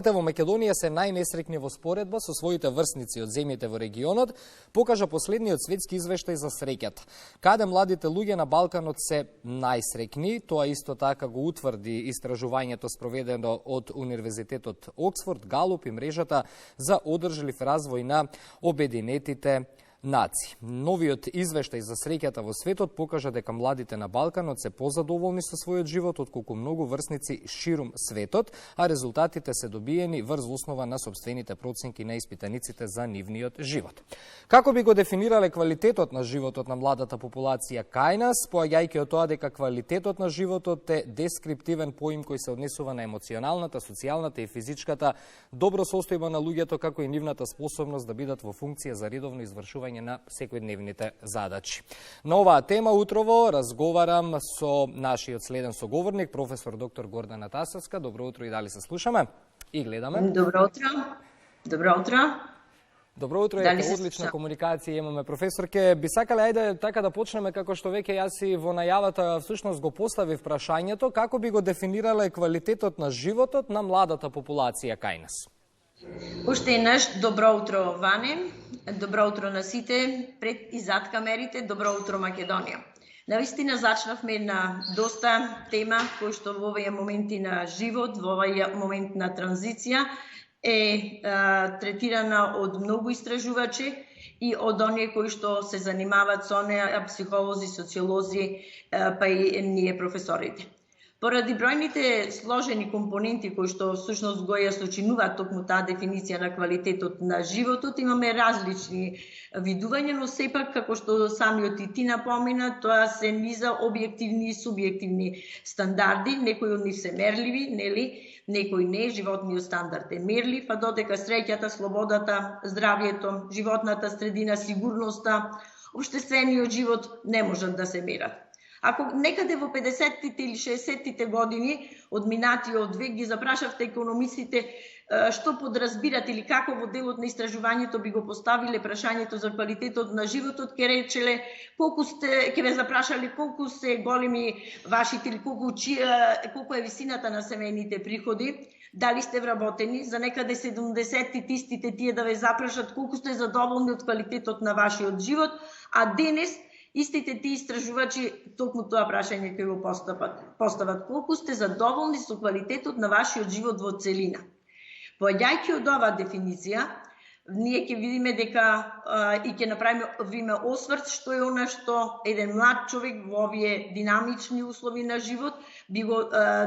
Во Македонија се најнесрекни во споредба со своите врсници од земјите во регионот, покажа последниот светски извештај за среќата. Каде младите луѓе на Балканот се најсрекни, тоа исто така го утврди истражувањето спроведено од Универзитетот Оксфорд, Галуп и мрежата за одржлив развој на Обединетите нации. Новиот извештај за среќата во светот покажа дека младите на Балканот се позадоволни со својот живот отколку многу врсници ширум светот, а резултатите се добиени врз основа на сопствените проценки на испитаниците за нивниот живот. Како би го дефинирале квалитетот на животот на младата популација кај нас, поаѓајќи од тоа дека квалитетот на животот е дескриптивен поим кој се однесува на емоционалната, социјалната и физичката добро состојба на луѓето, како и нивната способност да бидат во функција за редовно извршување на секојдневните задачи. На оваа тема утрово разговарам со нашиот следен соговорник, професор доктор Гордана Тасовска. Добро утро и дали се слушаме и гледаме? Добро утро. Добро утро. Добро утро, е одлична комуникација имаме, професорке. Би сакале ајде така да почнеме како што веќе јас и во најавата всушност го поставив прашањето, како би го дефинирале квалитетот на животот на младата популација кај нас? Уште еднаш добро утро, Ване. Добро утро на сите пред и зад камерите. Добро утро, Македонија. Навистина зачнавме на доста тема кој што во овие моменти на живот, во овој момент на транзиција е третирана од многу истражувачи и од оние кои што се занимаваат со неа, психолози, социолози, па и ние професорите. Поради бројните сложени компоненти кои што всушност го ја сочинуваат токму таа дефиниција на квалитетот на животот, имаме различни видувања, но сепак, како што самиот и ти напомена, тоа се низа објективни и субјективни стандарди, некои од нив се мерливи, нели, некои не, животниот стандард е мерлив, а додека среќата, слободата, здравјето, животната средина, сигурноста, општествениот живот не можат да се мерат. Ако некаде во 50-тите или 60-тите години од минатиот век ги запрашавте економистите што подразбират или како во делот на истражувањето би го поставиле прашањето за квалитетот на животот, ќе речеле ќе ве запрашале колку се големи вашите или колку е висината на семејните приходи, дали сте вработени, за некаде 70-тите истите тие да ве запрашат колку сте задоволни од квалитетот на вашиот живот, а денес истите тие истражувачи токму тоа прашање ќе го постават колку сте задоволни со квалитетот на вашиот живот во целина. Поаѓајќи од оваа дефиниција, ние ќе видиме дека и ќе направиме осврт што е она што еден млад човек во овие динамични услови на живот би го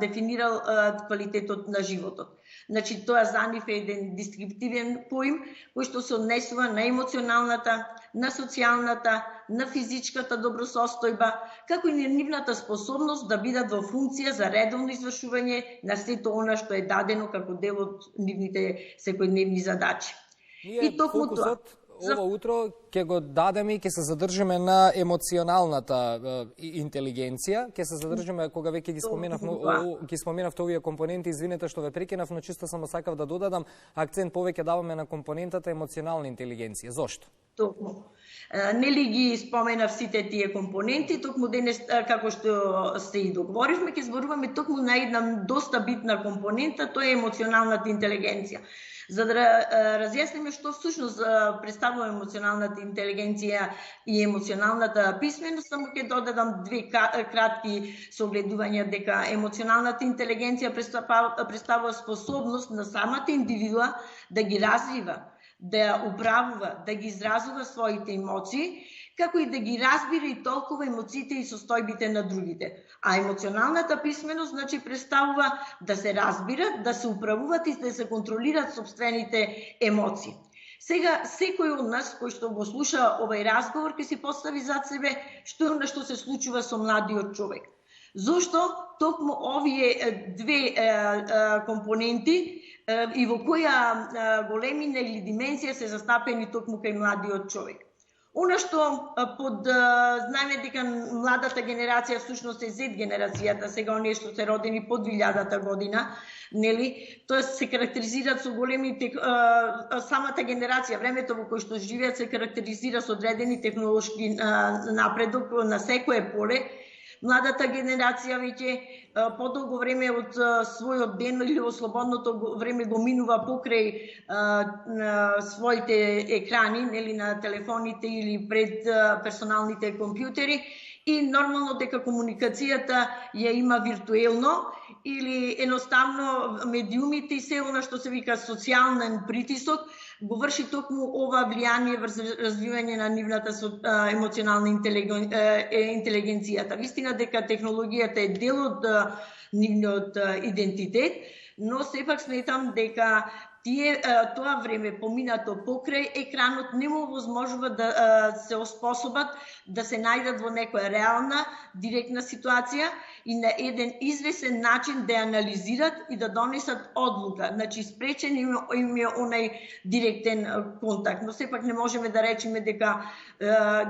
дефинирал квалитетот на животот. Значи, тоа за нив е еден дескриптивен поим кој што се однесува на емоционалната, на социјалната, на физичката добросостојба, како и на нивната способност да бидат во функција за редовно извршување на сето она што е дадено како дел од нивните секојдневни задачи. И токму тоа ова утро ќе го дадеме и ќе се задржиме на емоционалната интелигенција, ќе се задржиме кога веќе ги споменавте овие компоненти, извинете што ве прекинав, но чисто само сакав да додадам акцент повеќе даваме на компонентата емоционална интелигенција. Зошто? Токму. Нели ги споменав сите тие компоненти, токму денес, како што се и договоривме, ќе зборуваме токму на една доста битна компонента, тоа е емоционалната интелигенција. За да разјасниме што всушност представува емоционалната интелигенција и емоционалната писменост, само ќе додадам две кратки согледувања дека емоционалната интелигенција представува способност на самата индивидуа да ги развива, да управува, да ги изразува своите емоции, како и да ги разбира и толкова емоциите и состојбите на другите. А емоционалната писменост значи представува да се разбират, да се управуваат и да се контролираат собствените емоции. Сега, секој од нас кој што го слуша овај разговор ќе си постави зад себе што се случува со младиот човек. Зошто токму овие две компоненти и во која големина или димензија се застапени токму кај младиот човек. Она што знаеме дека младата генерација всушност е Z генерацијата, сега оние што се родени под 2000-та година, нели, тоа се карактеризираат со големите самата генерација, времето во кој што живеат се карактеризира со одредени технолошки напредок на секое поле, младата генерација веќе подолго време од својот ден или во слободното време го минува покрај своите екрани, нели, на телефоните или пред персоналните компјутери, и нормално дека комуникацијата ја има виртуелно или едноставно медиумите и се она што се вика социјален притисок го врши токму ова влијание врз развивање на нивната емоционална интелигенцијата. Вистина дека технологијата е дел од нивниот идентитет, но сепак сметам дека тоа време поминато покрај екранот не му возможува да се оспособат да се најдат во некоја реална, директна ситуација и на еден извесен начин да анализират и да донесат одлука. Значи, спречен им е онај директен контакт. Но сепак не можеме да речеме дека,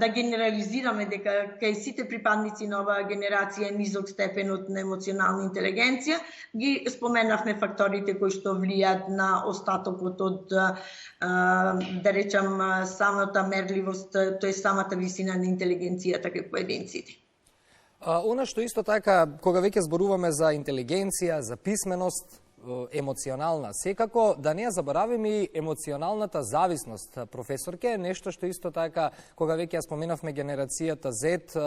да генерализираме дека кај сите припадници на оваа генерација е низок степенот на емоционална интелигенција. Ги споменавме факторите кои што влијаат на остатокот од, да речам, самата мерливост, тоест самата висина на интелигенцијата кај поединците. Она што исто така, кога веќе зборуваме за интелигенција, за писменост, емоционална, секако да не ја забораваме и емоционалната зависност, професорке, нешто што исто така, кога веќе ја споменавме генерацијата Z,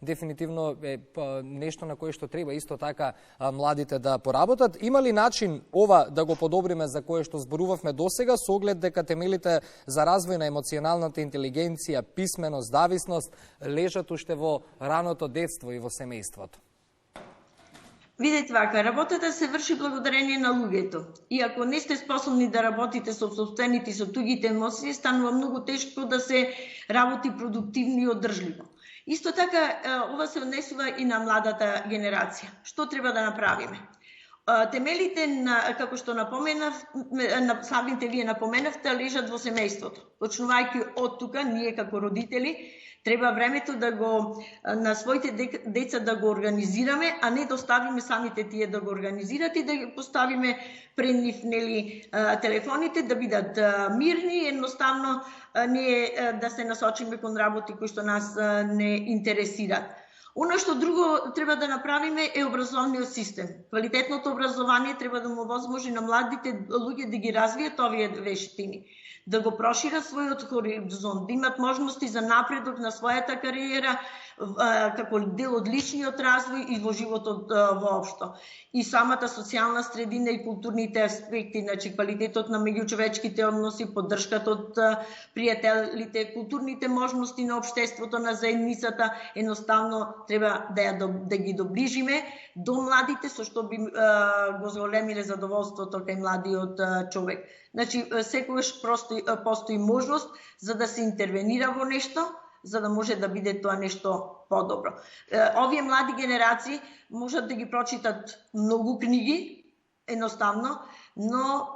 дефинитивно е нешто на кое што треба исто така младите да поработат. Има ли начин ова да го подобриме за кое што зборувавме досега, со оглед дека темелите за развој на емоционалната интелигенција, писменост, зависност лежат уште во раното детство и во семејството? Видете вака, работата се врши благодарение на луѓето. И ако не сте способни да работите со сопствените и со тугите емоции, станува многу тешко да се работи продуктивно и одржливо. Исто така, ова се однесува и на младата генерација. Што треба да направиме? Темелите, како што напоменав, самите вие напоменавте, лежат во семејството. Почнувајќи од тука, ние како родители, треба времето да го на своите деца да го организираме, а не да оставиме самите тие да го организират и да ги поставиме пред нив, нели, телефоните, да бидат мирни, едноставно не да се насочиме кон работи кои што нас не интересираат. Оно што друго треба да направиме е образовниот систем. Квалитетното образование треба да му возможи на младите луѓе да ги развијат овие вештини, да го прошират својот хоризонт, да имат можности за напредок на својата кариера како дел од личниот развој и во животот воопшто. И самата социјална средина и културните аспекти, значи квалитетот на меѓучовечките односи, поддршката од пријателите, културните можности на општеството, на заедницата, едноставно треба да ги доближиме до младите, со што би го зголемиле задоволството кај младиот човек. Значи, секогаш постои можност за да се интервенира во нешто, за да може да биде тоа нешто подобро. Овие млади генерации можат да ги прочитат многу книги, едноставно, но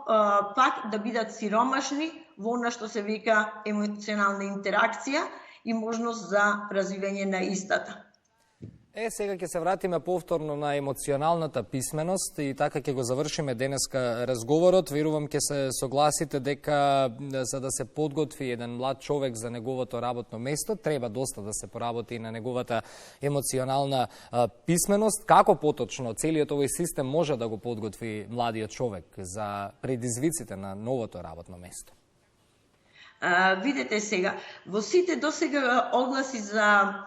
пак да бидат сиромашни во она што се вика емоционална интеракција и можност за развивање на истата. Сега ќе се вратиме повторно на емоционалната писменост и така ќе го завршиме денеска разговорот. Верувам ќе се согласите дека за да се подготви еден млад човек за неговото работно место, треба доста да се поработи и на неговата емоционална писменост. Како поточно целиот овој систем може да го подготви младиот човек за предизвиците на новото работно место? Видете сега, во сите досега огласи за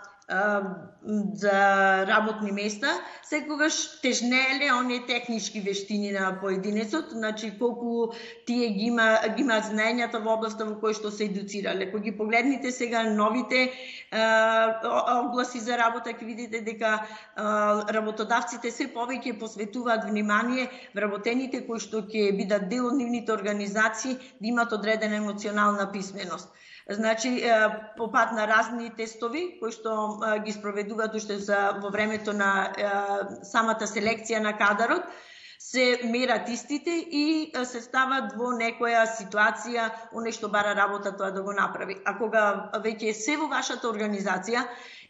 работни места, секогаш тежнееле оние технички вештини на поединецот, значи колку тие ги имаат знаењата во областа во кој што се едуцирале. Кога ги погледнете сега новите огласи за работа, ќе видите дека работодавците се повеќе посветуваат внимание вработените кои што ќе бидат дел од нивните организации да имат одредена емоционална писменост. Значи, по пат на разни тестови, кои што ги спроведуваат уште во времето на самата селекција на кадарот, се мерат истите и се стават во некоја ситуација, оне што бара работа тоа да го направи. А кога веќе се во вашата организација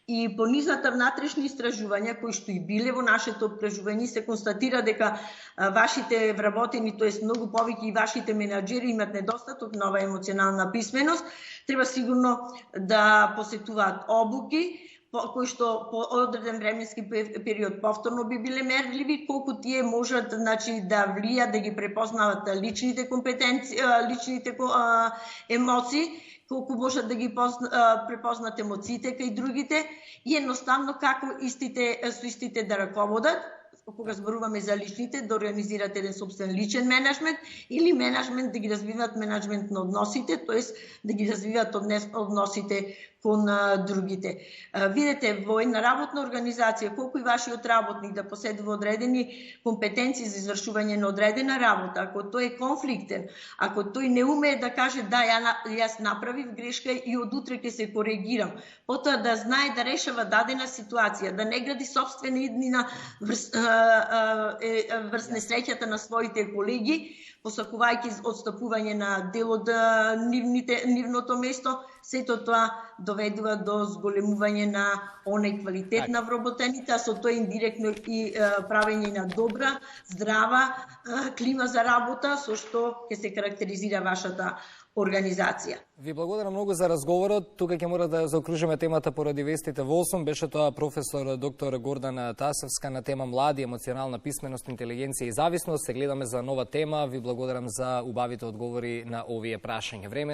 и по низната внатрешни истражувања кои што и биле во нашето опкружување, се констатира дека вашите вработени, тоест многу повеќе и вашите менаџери имат недостаток на оваа емоционална писменост, треба сигурно да посетуваат обуки, кои што по одреден временски период повторно би биле мерливи, колку тие можат да влијат, да ги препознават личните компетенции, личните емоции, колку можат да ги препознат емоциите кај другите и едноставно како со истите да раководат, кога зборуваме за личните, да организират еден собствен личен менеджмент или менеджмент да ги развиват менеджмент на односите, тоест да ги развиват односите кон другите. Видете, во една работна организација, колку и вашиот работник да поседува одредени компетенции за извршување на одредена работа, ако тој е конфликтен, ако тој не умее да каже да, јас направив грешка и од утре ќе се коригирам, потоа да знае да решава дадена ситуација, да не гради собствена иднина врз несреќата на своите колеги, посакувајќи отстапување на дел од нивното место, сето тоа доведува до зголемување на онај квалитет на вработените, а со тоа индиректно и правење на добра, здрава клима за работа, со што ќе се карактеризира вашата организација. Ви благодарам многу за разговорот. Тука ќе мора да заокружиме темата поради вестите во 8. Беше тоа професор доктор Гордана Тасевска на тема млади, емоционална писменост, интелигенција и зависност. Се гледаме за нова тема. Ви благодарам за убавите одговори на овие прашања. Време